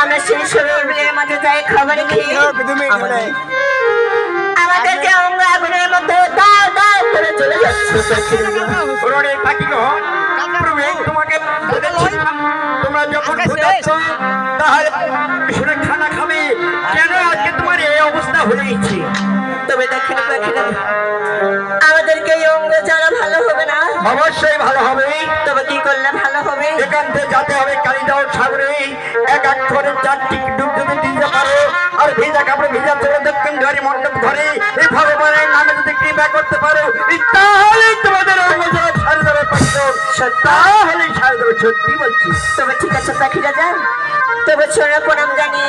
আমরা সেই সময় বিলের মধ্যে যাই খাবার খেয়ে আমাদের যে অঙ্গ আগুনের মধ্যে দাও দাও করে চলে যাচ্ছে। তোমাকে তোমরা যখন তাহলে খানা খাবে কেন আজকে তোমার এই অবস্থা হয়ে গেছে? তবে দেখেন পাখিরা আমাদেরকে এই অঙ্গ যারা ভালো হবে না। অবশ্যই ভালো হবে। তবে কি করলে ভালো হবে? এখান থেকে যেতে হবে কালিদাও সাগরে, এক এক করে 4টি ডুব যদি দিতে পারো আর ভেজা কাপড়ে ভেজা চলে দক্ষিণ ঘরে মণ্ডপ ঘরে এই ভগবানের নামে যদি কৃপা করতে পারো তাহলে তোমাদের অঙ্গ যারা ছাড়ে দেবে পাচ্ছ তাহলে ছাড়ে দেবে, সত্যি বলছি। তবে ঠিক আছে পাখিরা যান, তবে ছোড়া প্রণাম জানি।